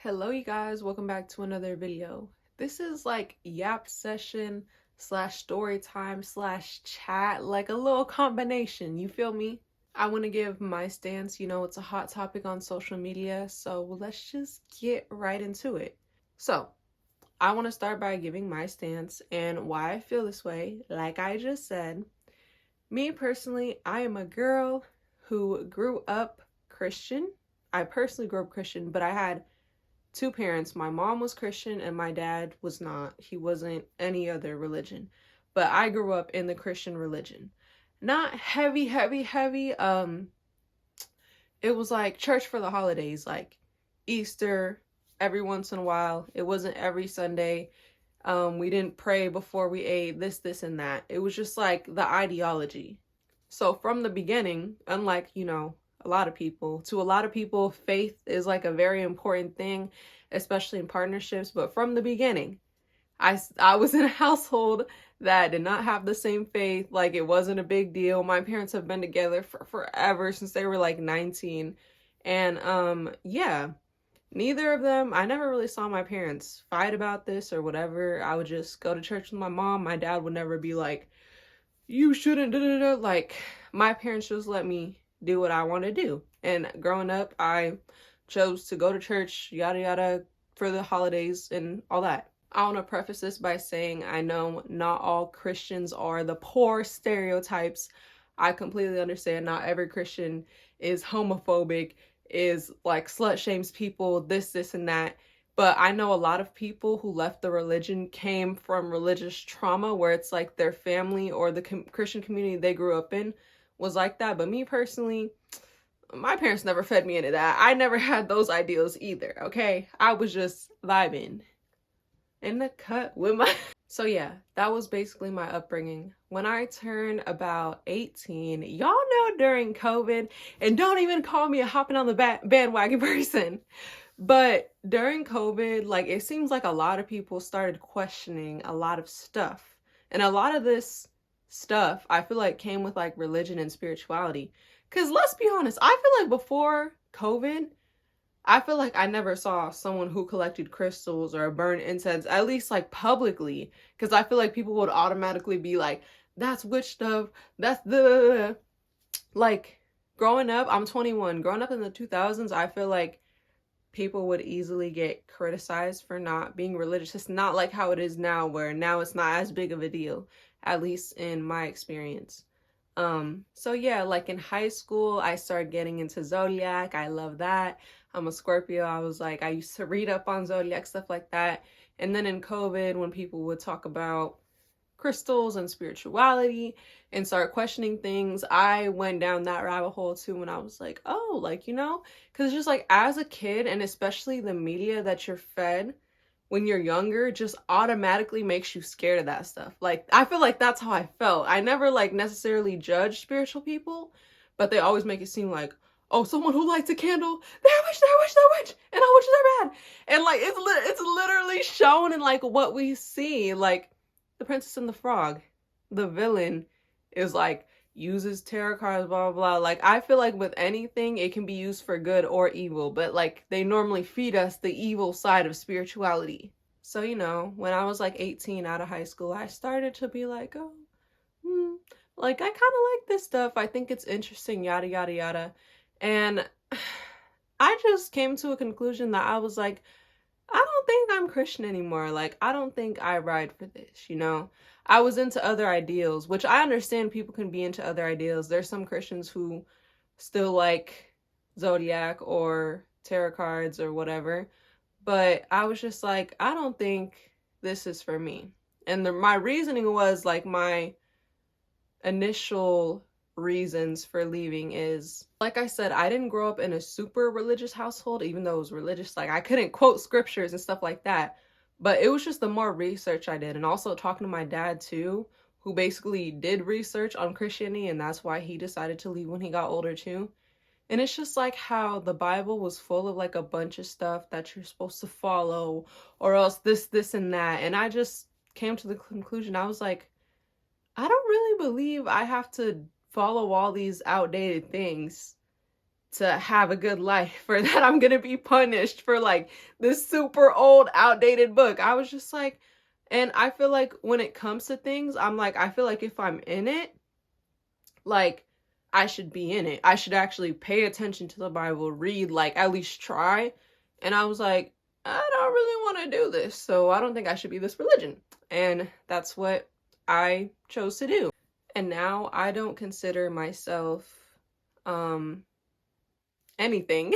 Hello you guys, welcome back to another video. This is like yap session slash story time slash chat, like a little combination, you feel me? I want to give my stance, it's a hot topic on social media, so let's just get right into it. So, I want to start by giving my stance and why I feel this way. Like I just said, me personally, I am a girl who grew up Christian. I personally grew up Christian, but I had two parents. My mom was Christian and my dad was not. He wasn't any other religion. But I grew up in the Christian religion. Not heavy, heavy, heavy. It was like church for the holidays, like Easter every once in a while. It wasn't every Sunday. We didn't pray before we ate this, and that. It was just like the ideology. So from the beginning, unlike, a lot of people, faith is like a very important thing, especially in partnerships. But from the beginning, I was in a household that did not have the same faith. Like, it wasn't a big deal. My parents have been together for forever, since they were like 19. And yeah, neither of them, I never really saw my parents fight about this or whatever. I would just go to church with my mom. My dad would never be like, you shouldn't, da da da. Like, my parents just let me do what I want to do. And growing up, I chose to go to church, yada yada, for the holidays and all that. I want to preface this by saying I know not all Christians are the poor stereotypes. I completely understand not every Christian is homophobic, is like slut shames people, this, and that. But I know a lot of people who left the religion came from religious trauma where it's like their family or the Christian community they grew up in was like that. But me personally, my parents never fed me into that. I never had those ideals either, okay? I was just vibing in the cut with my... So yeah, that was basically my upbringing. When I turned about 18, y'all know during COVID, and don't even call me a hopping on the bandwagon person, but during COVID, like, it seems like a lot of people started questioning a lot of stuff. And a lot of this stuff, I feel like, came with like religion and spirituality. Because let's be honest, I feel like before COVID, I feel like I never saw someone who collected crystals or burned incense, at least like publicly. Because I feel like people would automatically be like, that's witch stuff, that's the... Like, growing up, I'm 21. Growing up in the 2000s, I feel like people would easily get criticized for not being religious. It's not like how it is now, where now it's not as big of a deal, at least in my experience. So yeah, like in high school, I started getting into Zodiac. I love that. I'm a Scorpio. I used to read up on Zodiac, stuff like that. And then in COVID, when people would talk about crystals and spirituality and start questioning things, I went down that rabbit hole too. When I was like, oh, like, because it's just like, as a kid, and especially the media that you're fed when you're younger just automatically makes you scared of that stuff. Like, I feel like that's how I felt. I never like necessarily judged spiritual people, but they always make it seem like, oh, someone who lights a candle, they're a witch, they're a witch, they're a witch, and all witches are bad. And like, it's literally shown in like what we see. Like, The Princess and the Frog, the villain is like, uses tarot cards, blah, blah, blah. Like, I feel like with anything, it can be used for good or evil, but like, they normally feed us the evil side of spirituality. So, when I was like 18 out of high school, I started to be like, oh, like, I kind of like this stuff. I think it's interesting, yada, yada, yada. And I just came to a conclusion that I was like, I don't think I'm Christian anymore. Like, I don't think I ride for this, I was into other ideals, which I understand people can be into other ideals. There's some Christians who still like Zodiac or tarot cards or whatever. But I was just like, I don't think this is for me. And my reasoning was like, my initial reasons for leaving is, like I said, I didn't grow up in a super religious household, even though it was religious. Like, I couldn't quote scriptures and stuff like that, but it was just the more research I did, and also talking to my dad too, who basically did research on Christianity, and that's why he decided to leave when he got older too. And it's just like how the Bible was full of like a bunch of stuff that you're supposed to follow, or else this and that. And I just came to the conclusion, I was like, I don't really believe I have to follow all these outdated things to have a good life or that I'm gonna be punished for like this super old, outdated book. I was just like, and I feel like when it comes to things, I'm like, I feel like if I'm in it, like I should be in it. I should actually pay attention to the Bible, read, like at least try. And I was like, I don't really want to do this, so I don't think I should be this religion. And that's what I chose to do. And now I don't consider myself anything.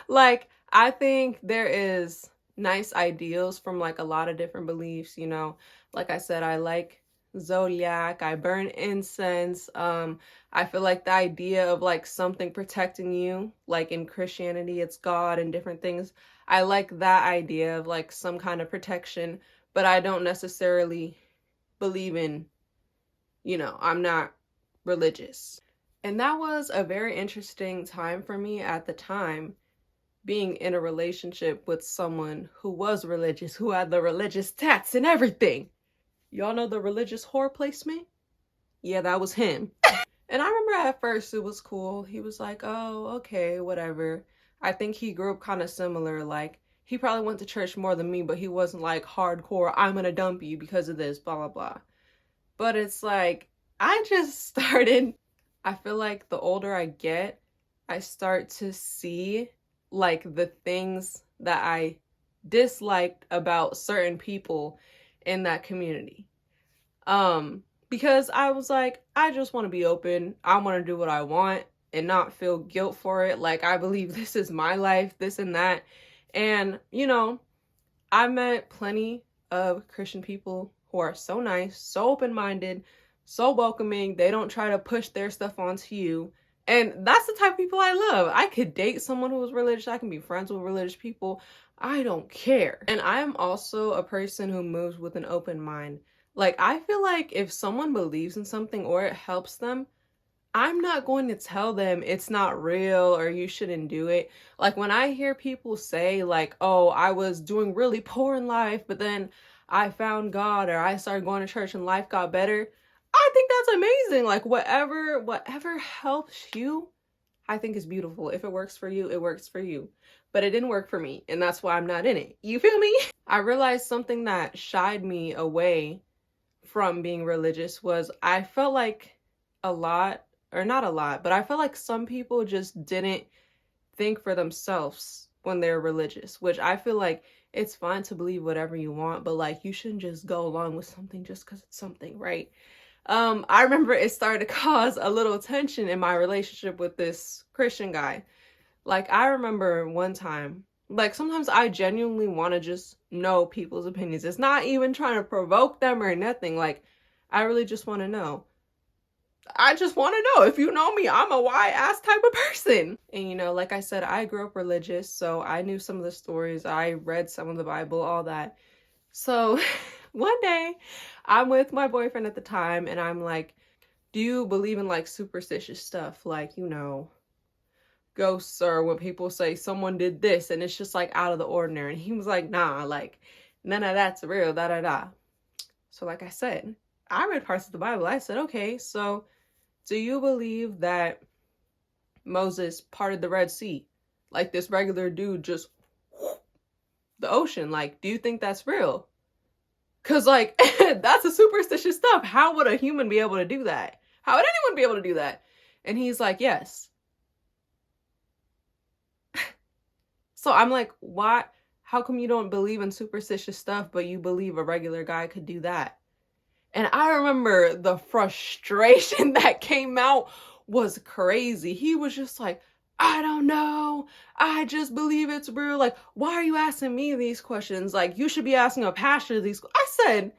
Like I think there is nice ideals from like a lot of different beliefs, you know. Like I said, I like zodiac, I burn incense. I feel like the idea of like something protecting you, like in Christianity it's God and different things. I like that idea of like some kind of protection, but I don't necessarily believe in, you know, I'm not religious. And that was a very interesting time for me at the time, being in a relationship with someone who was religious, who had the religious tats and everything. Y'all know the religious whore placement? Yeah, that was him. And I remember at first it was cool. He was like, oh, okay, whatever. I think he grew up kind of similar. Like, he probably went to church more than me, but he wasn't like hardcore, I'm gonna dump you because of this, blah, blah, blah. But it's like, I just started, I feel like the older I get, I start to see like the things that I disliked about certain people in that community. Because I was like, I just want to be open. I want to do what I want and not feel guilt for it. Like, I believe this is my life, this and that. And, you know, I met plenty of Christian people who are so nice, so open-minded, so welcoming. They don't try to push their stuff onto you. And that's the type of people I love. I could date someone who is religious. I can be friends with religious people. I don't care. And I am also a person who moves with an open mind. Like, I feel like if someone believes in something or it helps them, I'm not going to tell them it's not real or you shouldn't do it. Like when I hear people say like, oh, I was doing really poor in life, but then I found God or I started going to church and life got better. I think that's amazing. Like whatever helps you, I think is beautiful. If it works for you, it works for you. But it didn't work for me, and that's why I'm not in it. You feel me? I realized something that shied me away from being religious was I felt like a lot, or not a lot, but I felt like some people just didn't think for themselves when they're religious, which I feel like it's fine to believe whatever you want, but like you shouldn't just go along with something just because it's something, right? I remember it started to cause a little tension in my relationship with this Christian guy. Like, I remember one time, like, sometimes I genuinely want to just know people's opinions. It's not even trying to provoke them or nothing. Like, I really just want to know. I just want to know. If you know me, I'm a why-ass type of person. And, you know, like I said, I grew up religious, so I knew some of the stories. I read some of the Bible, all that. So one day, I'm with my boyfriend at the time, and I'm like, do you believe in, like, superstitious stuff? Like, you know, ghosts, or when people say someone did this and it's just like out of the ordinary. And he was like, nah, like none of that's real, da da da. So like I said, I read parts of the Bible. I said, okay, so do you believe that Moses parted the Red Sea? Like this regular dude just the ocean. Like, do you think that's real? Cause like that's a superstitious stuff. How would a human be able to do that? How would anyone be able to do that? And he's like, yes. So I'm like, why? How come you don't believe in superstitious stuff, but you believe a regular guy could do that? And I remember the frustration that came out was crazy. He was just like, I don't know. I just believe it's real. Like, why are you asking me these questions? Like, you should be asking a pastor these. I said,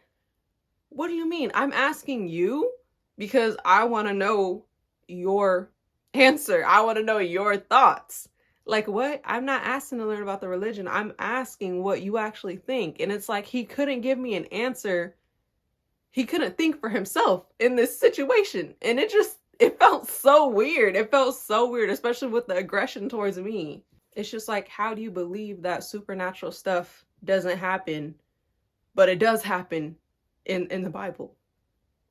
what do you mean? I'm asking you because I want to know your answer. I want to know your thoughts. Like, what? I'm not asking to learn about the religion. I'm asking what you actually think. And it's like he couldn't give me an answer. He couldn't think for himself in this situation. And it felt so weird. It felt so weird, especially with the aggression towards me. It's just like, how do you believe that supernatural stuff doesn't happen, but it does happen in the Bible?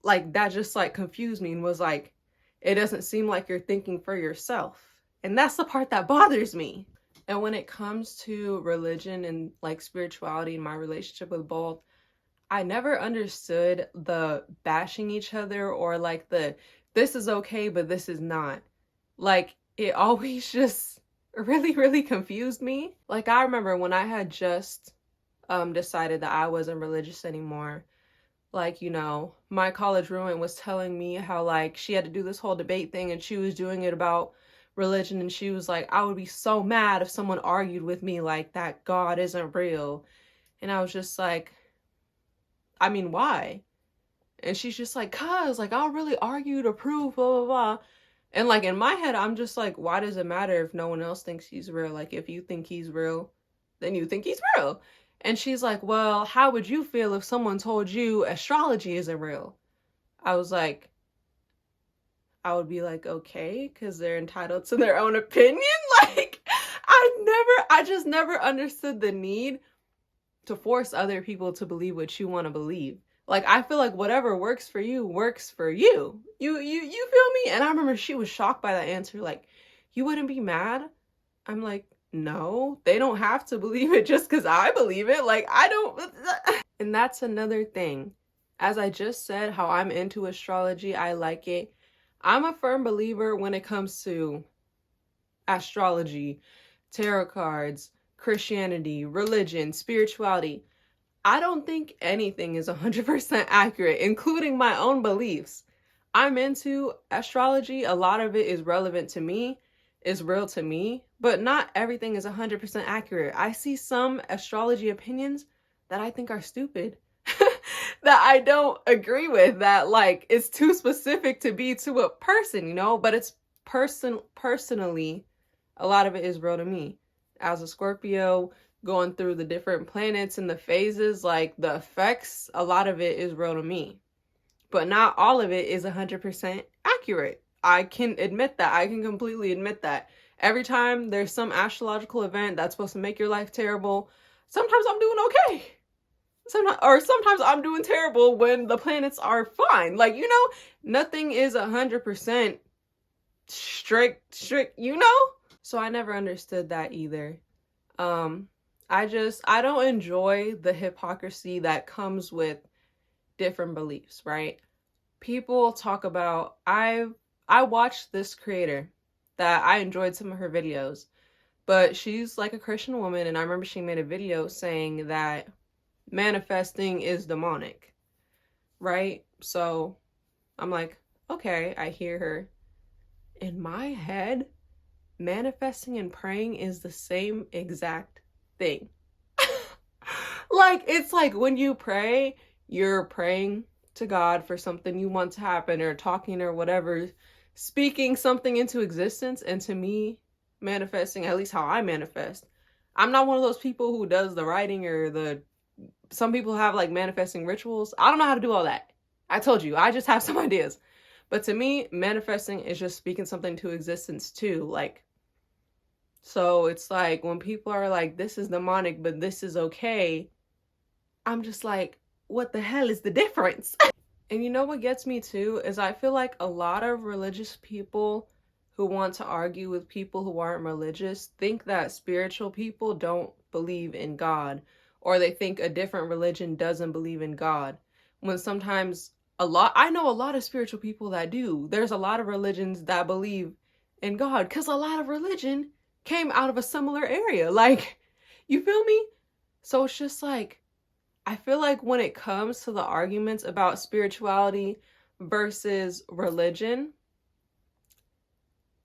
Like, that just like confused me and was like, it doesn't seem like you're thinking for yourself. And that's the part that bothers me. And when it comes to religion and like spirituality and my relationship with both, I never understood the bashing each other or like the this is okay, but this is not. Like, it always just really, really confused me. Like, I remember when I had just decided that I wasn't religious anymore. Like, you know, my college roommate was telling me how like she had to do this whole debate thing and she was doing it about religion, and she was like, I would be so mad if someone argued with me like that God isn't real. And I was just like, I mean, why? And she's just like, cuz like I'll really argue to prove blah blah blah. And like in my head, I'm just like, why does it matter if no one else thinks he's real? Like if you think he's real, then you think he's real. And she's like, well, how would you feel if someone told you astrology isn't real? I was like, I would be like, okay, because they're entitled to their own opinion. Like, I just never understood the need to force other people to believe what you want to believe. Like, I feel like whatever works for you works for you. You feel me? And I remember she was shocked by that answer. Like, you wouldn't be mad? I'm like, no, they don't have to believe it just because I believe it. Like, I don't. And that's another thing. As I just said, how I'm into astrology, I like it. I'm a firm believer when it comes to astrology, tarot cards, Christianity, religion, spirituality. I don't think anything is 100% accurate, including my own beliefs. I'm into astrology. A lot of it is relevant to me, is real to me, but not everything is 100% accurate. I see some astrology opinions that I think are stupid, that I don't agree with, that like it's too specific to be to a person, you know, but it's personally, a lot of it is real to me. As a Scorpio, going through the different planets and the phases, like the effects, a lot of it is real to me. But not all of it is 100% accurate. I can admit that. I can completely admit that. Every time there's some astrological event that's supposed to make your life terrible, sometimes I'm doing okay. Sometimes I'm doing terrible when the planets are fine. Like, you know, nothing is 100% strict, you know? So I never understood that either. I don't enjoy the hypocrisy that comes with different beliefs, right? People talk about, I watched this creator that I enjoyed some of her videos, but she's like a Christian woman, and I remember she made a video saying that manifesting is demonic, right? So I'm like, okay, I hear her. In my head, manifesting and praying is the same exact thing. Like, it's like when you pray, you're praying to God for something you want to happen, or talking or whatever, speaking something into existence. And to me, manifesting, at least how I manifest, I'm not one of those people who does the writing or some people have like manifesting rituals. I don't know how to do all that. I told you, I just have some ideas. But to me, manifesting is just speaking something to existence too. Like, so it's like when people are like, this is demonic, but this is okay, I'm just like, what the hell is the difference? And you know what gets me too is I feel like a lot of religious people who want to argue with people who aren't religious think that spiritual people don't believe in God, or they think a different religion doesn't believe in God. When sometimes I know a lot of spiritual people that do. There's a lot of religions that believe in God, because a lot of religion came out of a similar area. Like, you feel me? So it's just like, I feel like when it comes to the arguments about spirituality versus religion,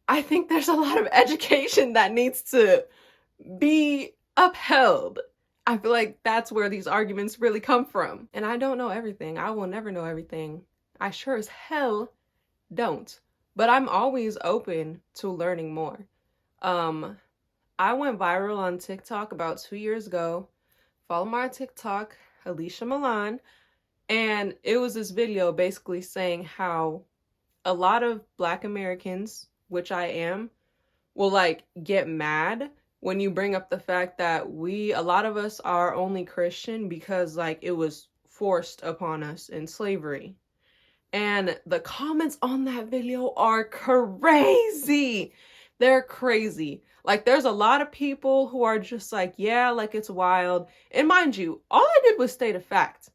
I think there's a lot of education that needs to be upheld. I feel like that's where these arguments really come from. And I don't know everything. I will never know everything. I sure as hell don't. But I'm always open to learning more. I went viral on TikTok about 2 years ago. Follow my TikTok, Alicia Milan, and it was this video basically saying how a lot of Black Americans, which I am, will like get mad when you bring up the fact that a lot of us are only Christian because like it was forced upon us in slavery. And the comments on that video are crazy. They're crazy. Like, there's a lot of people who are just like, yeah, like it's wild. And mind you, all I did was state a fact.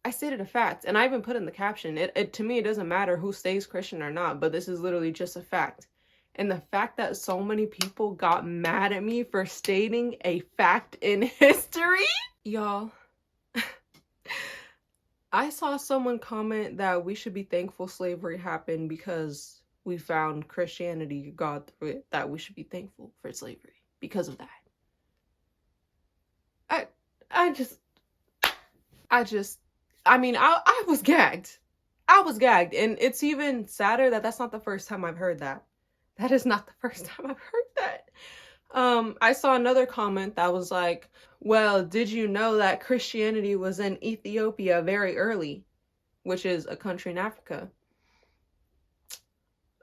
I stated a fact, and I even put in the caption. To me, it doesn't matter who stays Christian or not, but this is literally just a fact. And the fact that so many people got mad at me for stating a fact in history, y'all. I saw someone comment that we should be thankful slavery happened because we found Christianity, God through it, that we should be thankful for slavery because of that. I mean, I was gagged. I was gagged. And it's even sadder that that's not the first time I've heard that. That is not the first time I've heard that. I saw another comment that was like, well, did you know that Christianity was in Ethiopia very early, which is a country in Africa?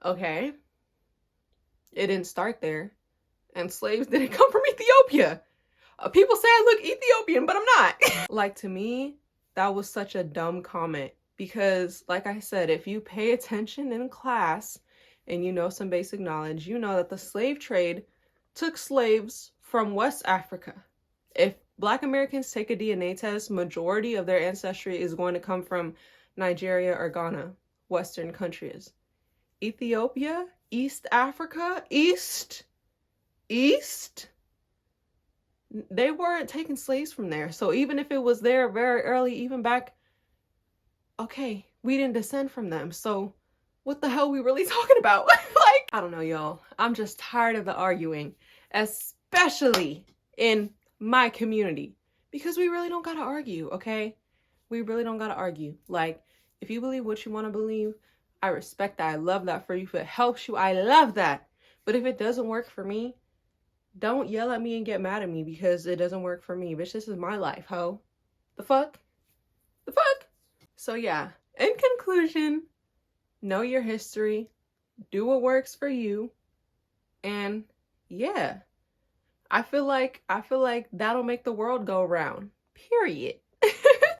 Okay. It didn't start there. And slaves didn't come from Ethiopia. People say I look Ethiopian, but I'm not. Like, to me, that was such a dumb comment because, like I said, if you pay attention in class and you know some basic knowledge, you know that the slave trade took slaves from West Africa. If Black Americans take a DNA test, majority of their ancestry is going to come from Nigeria or Ghana, Western countries. Ethiopia, East Africa, East, they weren't taking slaves from there. So even if it was there very early, even back, okay, we didn't descend from them. So what the hell are we really talking about? Like, I don't know, y'all. I'm just tired of the arguing, especially in my community, because we really don't gotta argue, okay? We really don't gotta argue. Like, if you believe what you want to believe, I respect that. I love that for you. If it helps you, I love that. But if it doesn't work for me, don't yell at me and get mad at me because it doesn't work for me. Bitch, this is my life, ho. The fuck? The fuck? So yeah, in conclusion, know your history, do what works for you, and yeah, I feel like that'll make the world go round. Period.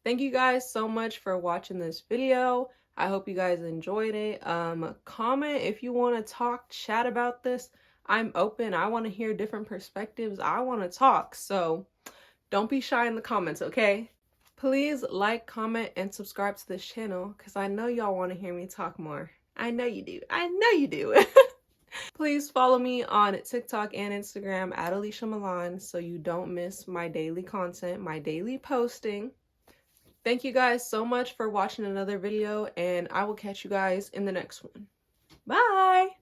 Thank you guys so much for watching this video. I hope you guys enjoyed it. Comment if you want to talk, chat about this. I'm open. I want to hear different perspectives. I want to talk. So don't be shy in the comments, okay? Please like, comment, and subscribe to this channel because I know y'all want to hear me talk more. I know you do. I know you do. Please follow me on TikTok and Instagram at Alicia Milan so you don't miss my daily content, my daily posting. Thank you guys so much for watching another video, and I will catch you guys in the next one. Bye!